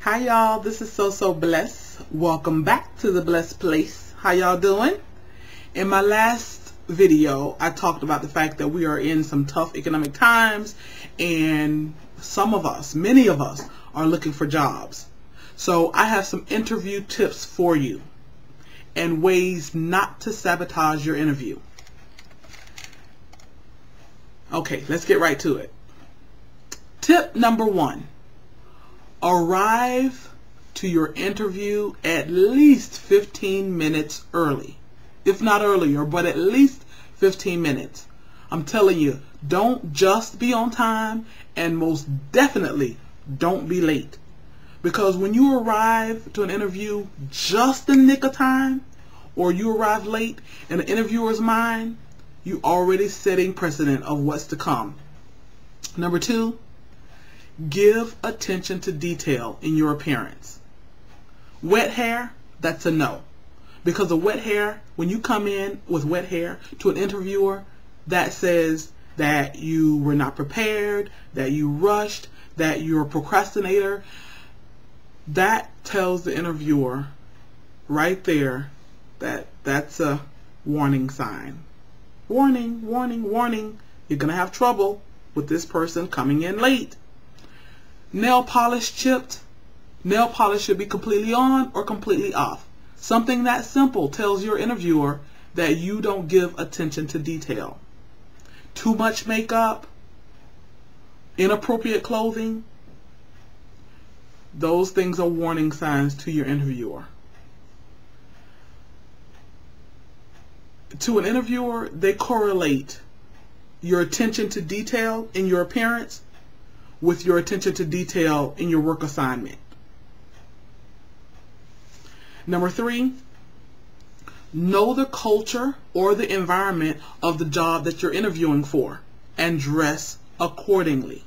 Hi y'all, this is So Blessed. Welcome back to the Blessed Place. How y'all doing? In my last video, I talked about the fact that we are in some tough economic times and some of us, many of us, are looking for jobs. So I have some interview tips for you and ways not to sabotage your interview. Okay, let's get right to it. Tip number 1. Arrive to your interview at least 15 minutes early. If not earlier, but at least 15 minutes. I'm telling you, don't just be on time, and most definitely don't be late. Because when you arrive to an interview just in the nick of time, or you arrive late in the interviewer's mind, you already setting precedent of what's to come. Number 2, give attention to detail in your appearance. Wet hair, that's a no. Because of wet hair, when you come in with wet hair to an interviewer, that says that you were not prepared, that you rushed, that you're a procrastinator. That tells the interviewer right there that that's a warning sign. Warning, warning, warning. You're going to have trouble with this person coming in late. Nail polish chipped. Nail polish should be completely on or completely off. Something that simple tells your interviewer that you don't give attention to detail. Too much makeup, inappropriate clothing, those things are warning signs to your interviewer. To an interviewer, they correlate your attention to detail in your appearance with your attention to detail in your work assignment. Number 3, know the culture or the environment of the job that you're interviewing for and dress accordingly.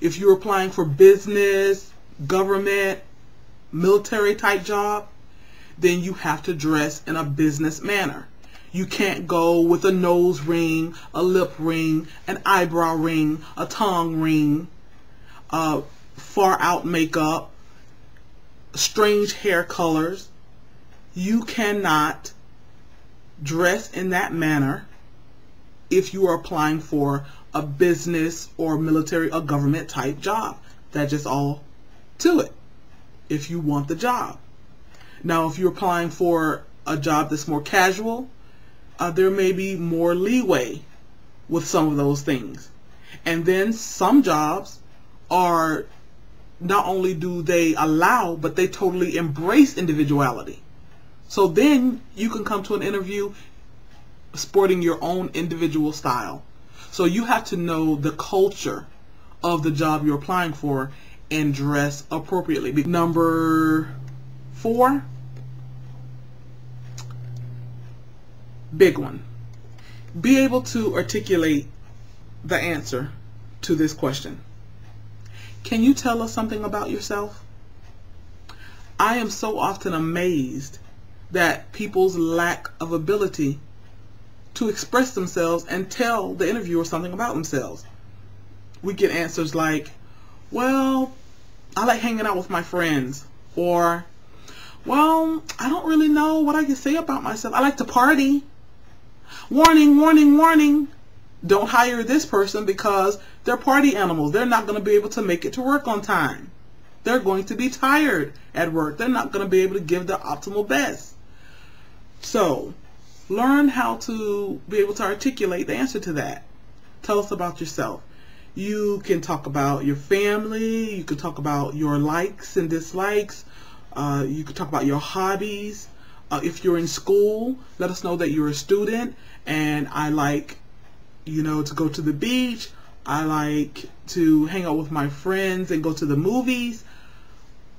If you're applying for business, government, military type job, then you have to dress in a business manner. You can't go with a nose ring, a lip ring, an eyebrow ring, a tongue ring, far out makeup, strange hair colors. You cannot dress in that manner if you are applying for a business or military or government type job. That's just all to it if you want the job. Now, if you're applying for a job that's more casual, there may be more leeway with some of those things. And then some jobs are, not only do they allow, but they totally embrace individuality. So then you can come to an interview sporting your own individual style. So you have to know the culture of the job you're applying for and dress appropriately. Number 4, big one. Be able to articulate the answer to this question. Can you tell us something about yourself? I am so often amazed that people's lack of ability to express themselves and tell the interviewer something about themselves. We get answers like, well, I like hanging out with my friends, or, well, I don't really know what I can say about myself. I like to party. Warning, warning, warning. Don't hire this person because they're party animals. They're not going to be able to make it to work on time. They're going to be tired at work. They're not going to be able to give their optimal best. So, learn how to be able to articulate the answer to that. Tell us about yourself. You can talk about your family. You can talk about your likes and dislikes. You can talk about your hobbies. If you're in school, let us know that you're a student and I like, to go to the beach. I like to hang out with my friends and go to the movies.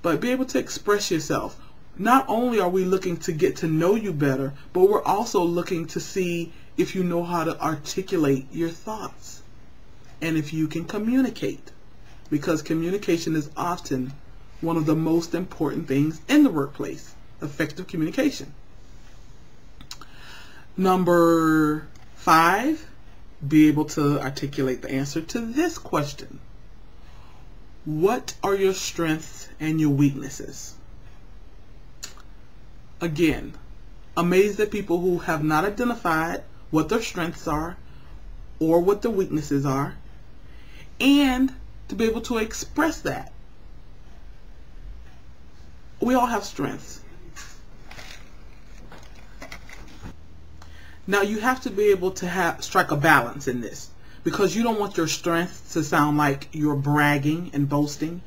But be able to express yourself. Not only are we looking to get to know you better, but we're also looking to see if you know how to articulate your thoughts and if you can communicate. Because communication is often one of the most important things in the workplace. Effective communication. Number 5, be able to articulate the answer to this question. What are your strengths and your weaknesses? Again, amazed at people who have not identified what their strengths are or what their weaknesses are, and to be able to express that. We all have strengths. Now you have to be able to strike a balance in this, because you don't want your strengths to sound like you're bragging and boasting,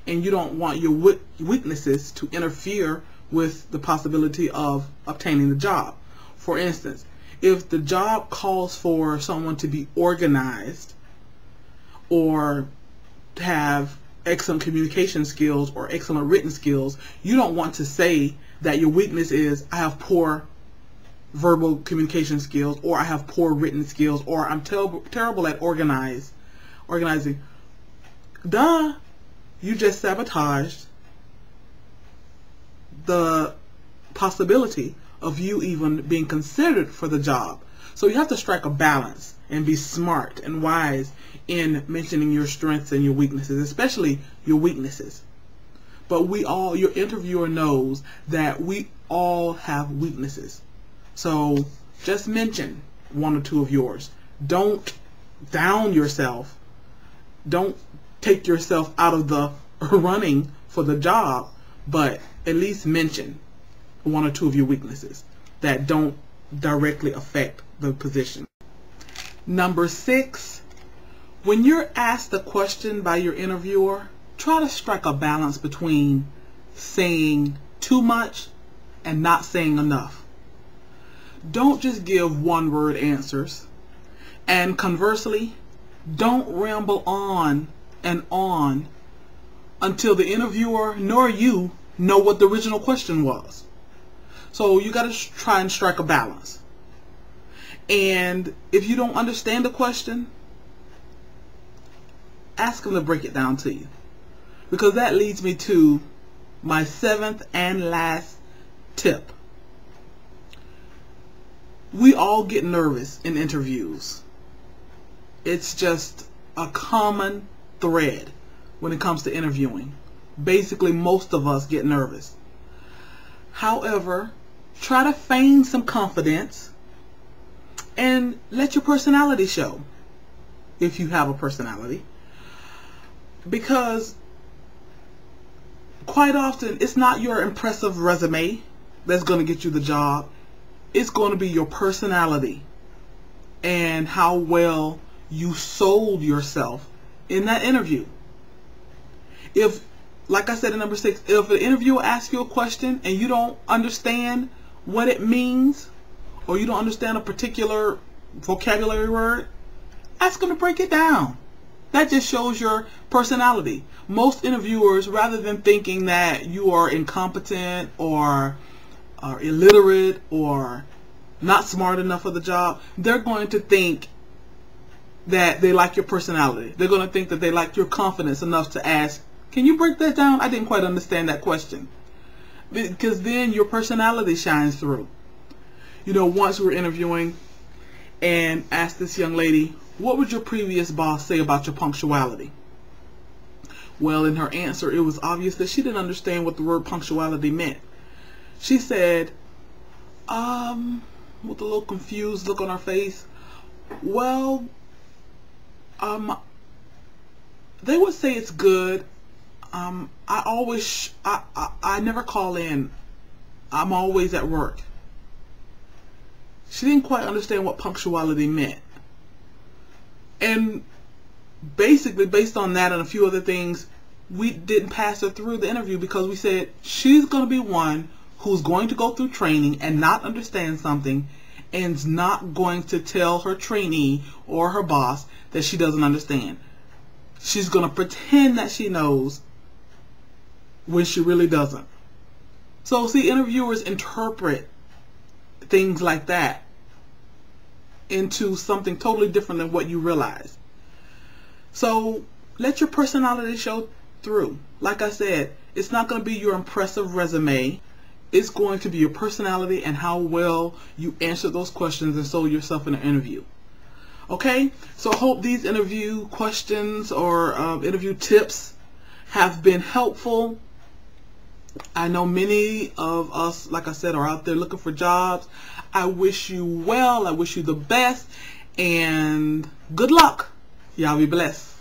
and you don't want your weaknesses to interfere with the possibility of obtaining the job. For instance, if the job calls for someone to be organized or to have excellent communication skills or excellent written skills, you don't want to say that your weakness is, I have poor verbal communication skills, or I have poor written skills, or I'm terrible at organizing. Duh, you just sabotaged the possibility of you even being considered for the job. So you have to strike a balance and be smart and wise in mentioning your strengths and your weaknesses, especially your weaknesses. But your interviewer knows that we all have weaknesses. So just mention one or two of yours. Don't down yourself. Don't take yourself out of the running for the job, but at least mention one or two of your weaknesses that don't directly affect the position. Number 6, when you're asked a question by your interviewer, try to strike a balance between saying too much and not saying enough. Don't just give one-word answers. And conversely, don't ramble on and on until the interviewer nor you know what the original question was. So you got to try and strike a balance. And if you don't understand the question, ask them to break it down to you. Because that leads me to my 7th and last tip. We all get nervous in interviews. It's just a common thread when it comes to interviewing. Basically, most of us get nervous. However, try to feign some confidence and let your personality show, if you have a personality. Because quite often, it's not your impressive resume that's going to get you the job. It's going to be your personality and how well you sold yourself in that interview. If, like I said in number 6, if an interviewer asks you a question and you don't understand what it means, or you don't understand a particular vocabulary word, ask them to break it down. That just shows your personality. Most interviewers, rather than thinking that you are incompetent or illiterate or not smart enough for the job, they're going to think that they like your personality. They're going to think that they like your confidence enough to ask, can you break that down? I didn't quite understand that question. Because then your personality shines through. You know, once we were interviewing and asked this young lady, what would your previous boss say about your punctuality? Well, in her answer, it was obvious that she didn't understand what the word punctuality meant. She said, with a little confused look on her face, well, they would say it's good. I never call in. I'm always at work. She didn't quite understand what punctuality meant. And basically, based on that and a few other things, we didn't pass her through the interview because we said she's going to be one who's going to go through training and not understand something and is not going to tell her trainee or her boss that she doesn't understand. She's going to pretend that she knows when she really doesn't. So see, interviewers interpret things like that into something totally different than what you realize. So let your personality show through. Like I said, it's not going to be your impressive resume. It's going to be your personality and how well you answer those questions and sold yourself in an interview. Okay, so I hope these interview questions or interview tips have been helpful. I know many of us, like I said, are out there looking for jobs. I wish you well. I wish you the best. And good luck. Y'all be blessed.